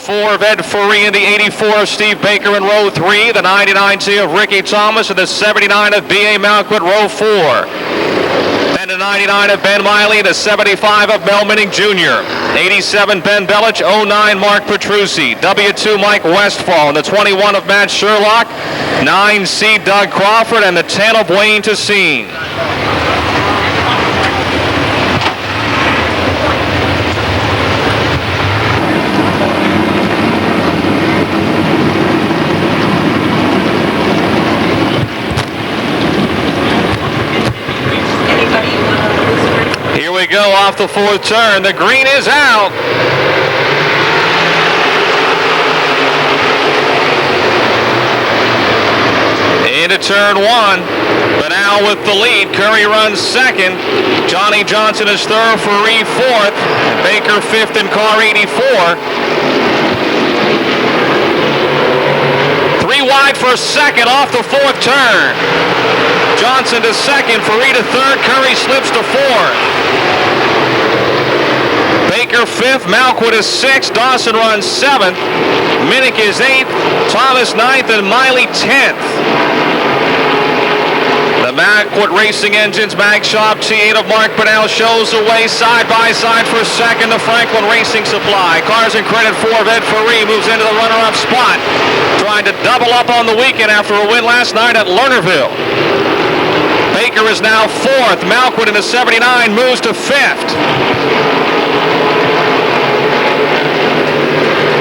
4 of Ed Furry and the 84 of Steve Baker in row 3, the 99T of Ricky Thomas and the 79 of B.A. Malquit row 4. Then the 99 of Ben Miley, the 75 of Mel Minnick Jr., 87 Ben Bellich, 09 Mark Petrucci, W2 Mike Westfall, and the 21 of Matt Sherlock, 9C Doug Crawford, and the 10 of Wayne Tessine. Here we go off the 4th turn. The green is out. Into turn 1. Banal with the lead. Curry runs 2nd. Johnny Johnson is 3rd. Furry 4th. Baker 5th in car 84. 3 wide for 2nd off the 4th turn. Johnson to 2nd, Furry to 3rd, Curry slips to 4th. Baker 5th, Malquit is 6th, Dawson runs 7th, Minnick is 8th, Thomas 9th, and Miley 10th. The Malquit Racing Engines Mag Shop T8 of Mark Bunnell shows the way side by side for 2nd to Franklin Racing Supply. Cars in credit 4 of Ed Furry moves into the runner-up spot, trying to double up on the weekend after a win last night at Lernerville. Baker is now 4th. Malquit in the 79 moves to 5th.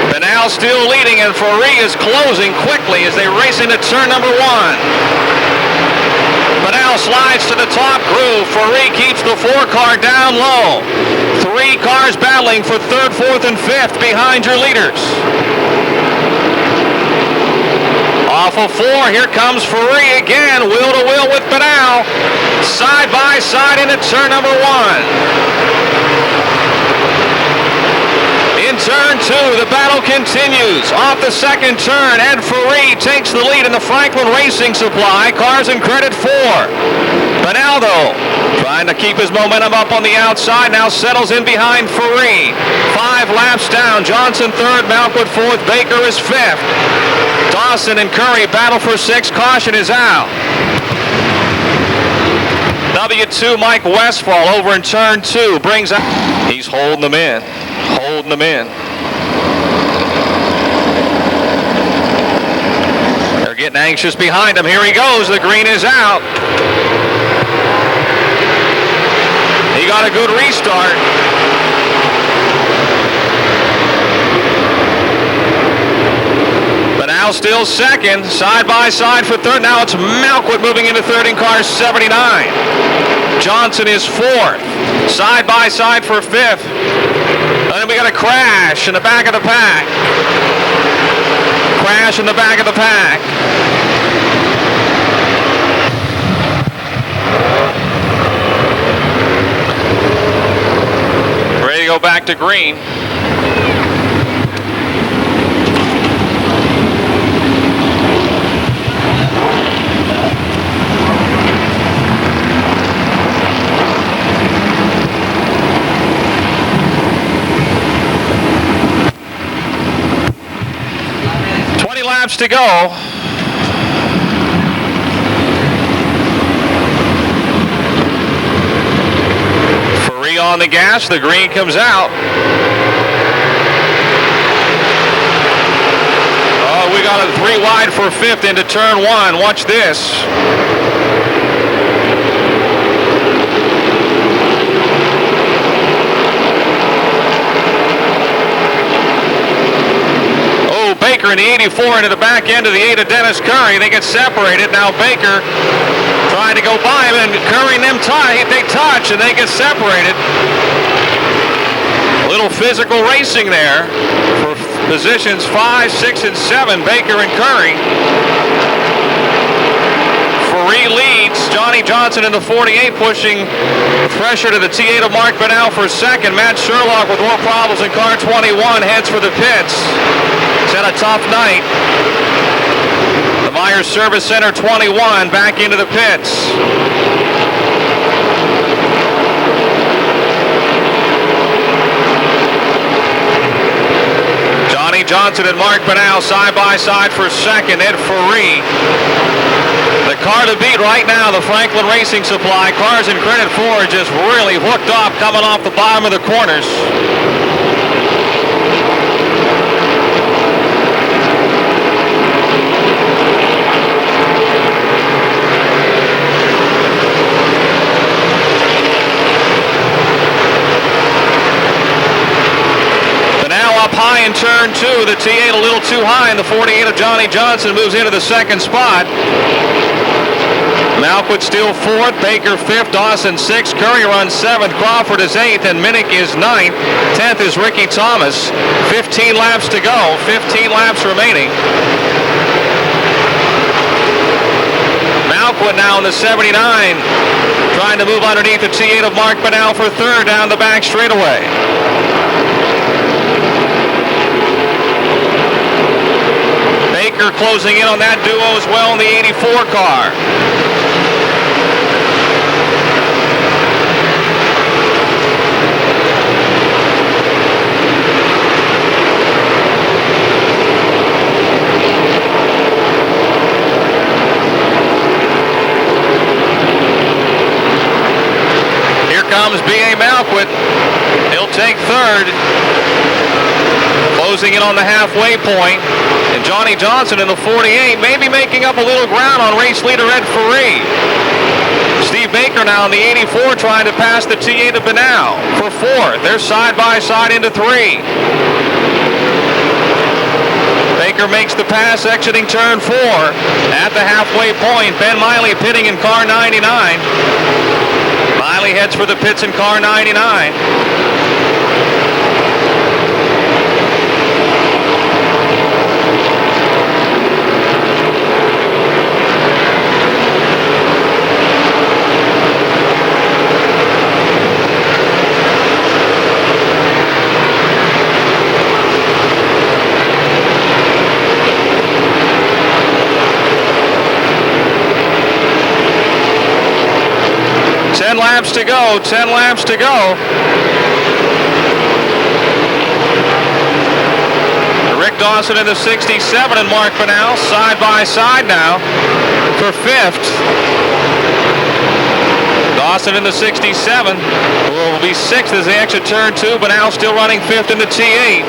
Bunnell still leading, and Furry is closing quickly as they race into turn number 1. Bunnell slides to the top groove. Furry keeps the 4 car down low. 3 cars battling for 3rd, 4th, and 5th behind your leaders. Off of 4, here comes Furry again, wheel to wheel with Bunnell. Side by side into turn number 1. In turn 2, the battle continues. Off the 2nd turn, Ed Furry takes the lead in the Franklin Racing Supply. Cars in credit 4. Bunnell, though, trying to keep his momentum up on the outside, now settles in behind Furry. 5 laps down, Johnson 3rd, Malquit 4th, Baker is 5th. Dawson and Curry battle for 6th, caution is out. W2 Mike Westfall over in turn 2 brings out. He's holding them in. They're getting anxious behind him. Here he goes. The green is out. He got a good restart. But now still 2nd, side by side for 3rd. Now it's Malquit moving into 3rd in car 79. Johnson is 4th, side by side for 5th. And then we got a crash in the back of the pack. Crash in the back of the pack. Ready to go back to green. Laps to go. Furry on the gas, the green comes out. Oh, we got a 3 wide for 5th into turn 1. Watch this. Baker in the 84 into the back end of the 8 of Dennis Curry. They get separated. Now Baker trying to go by him, and Curry and them tight. They touch and they get separated. A little physical racing there for positions 5, 6, and 7. Baker and Curry. Furry leads. Johnny Johnson in the 48 pushing pressure to the T8 of Mark Bunnell for 2nd. Matt Sherlock with more problems in car 21 heads for the pits. He's had a tough night. The Myers Service Center 21 back into the pits. Johnny Johnson and Mark Banal side by side for second. Ed Ferree. The car to beat right now, the Franklin Racing Supply. Cars in Credit 4 just really hooked up coming off the bottom of the corners. Up high in turn 2, the T8 a little too high, and the 48 of Johnny Johnson moves into the second spot. Malquit still 4th, Baker 5th, Dawson 6th, Curry runs 7th, Crawford is 8th, and Minnick is 9th. 10th is Ricky Thomas. 15 laps to go, 15 laps remaining. Malquit now in the 79, trying to move underneath the T8 of Mark Banal for 3rd down the back straightaway. Baker closing in on that duo as well in the 84 car. Here comes B.A. Malquit. He'll take 3rd. Closing in on the halfway point. And Johnny Johnson in the 48 maybe making up a little ground on race leader Ed Ferree. Steve Baker now in the 84 trying to pass the T8 of Banal for 4th. They're side by side into 3. Baker makes the pass exiting turn 4. At the halfway point, Ben Miley pitting in car 99. Miley heads for the pits in car 99. Laps to go, 10 laps to go. Rick Dawson in the 67 and Mark Banal side by side now for 5th. Dawson in the 67 will be 6th as they exit turn 2, but now still running 5th in the T8.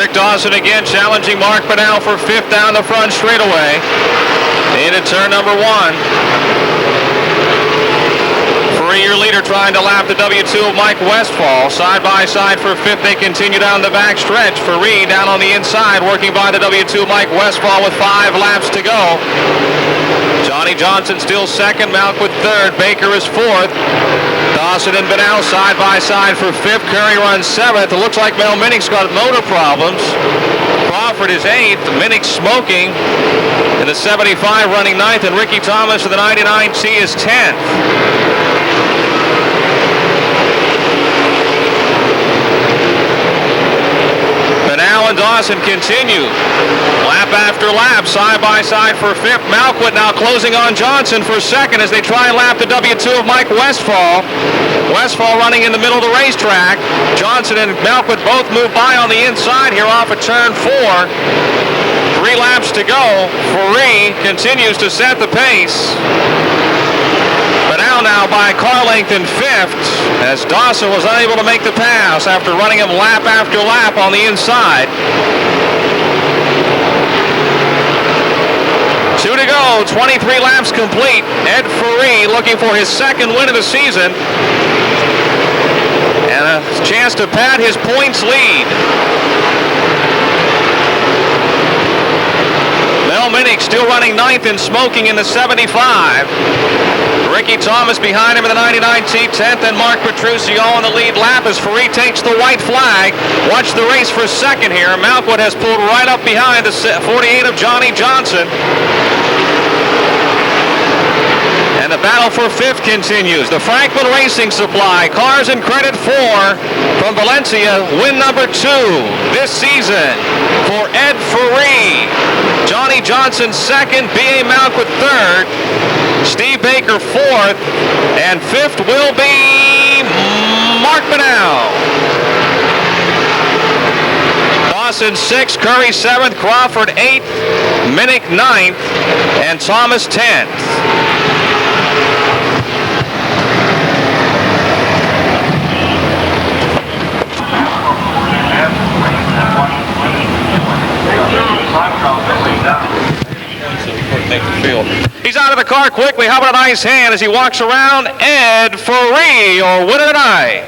Dawson again challenging Mark Banal for 5th down the front straightaway. Into turn number 1. Ferree leader trying to lap the W2 of Mike Westfall. Side by side for 5th. They continue down the back stretch. Ferree down on the inside working by the W2 Mike Westfall with 5 laps to go. Johnny Johnson still 2nd. Malquit 3rd. Baker is 4th. Dawson and Banal side by side for 5th. Curry runs 7th. It looks like Mel Minnick's got motor problems. Crawford is 8th. Minnick smoking. And the 75 running 9th. And Ricky Thomas of the 99C is 10th. Banal and Dawson continue. Lap after lap, side by side for 5th. Malquit now closing on Johnson for 2nd as they try and lap the W2 of Mike Westfall. Westfall running in the middle of the racetrack. Johnson and Malquit both move by on the inside here off of turn 4. 3 laps to go. Ferree continues to set the pace. down now by a car length in 5th, as Dawson was unable to make the pass after running him lap after lap on the inside. 2 to go, 23 laps complete. Ed Ferree looking for his second win of the season, and a chance to pad his points lead. Mel Minnick still running 9th and smoking in the 75. Ricky Thomas behind him in the 99T, 10th, and Mark Petrucci all in the lead lap as Ferree takes the white flag. Watch the race for second here. Malkwood has pulled right up behind the 48 of Johnny Johnson. And the battle for 5th continues. The Franklin Racing Supply Cars and Credit 4 from Valencia, win number 2 this season for Ed Ferree. Johnny Johnson 2nd, B.A. Malkwood 3rd, Steve Baker 4th, and 5th will be Mark Manal. Dawson 6th, Curry 7th, Crawford 8th, Minnick 9th, and Thomas 10th. He's out of the car quickly. How about a nice hand as he walks around? Ed Ferree, or winner tonight.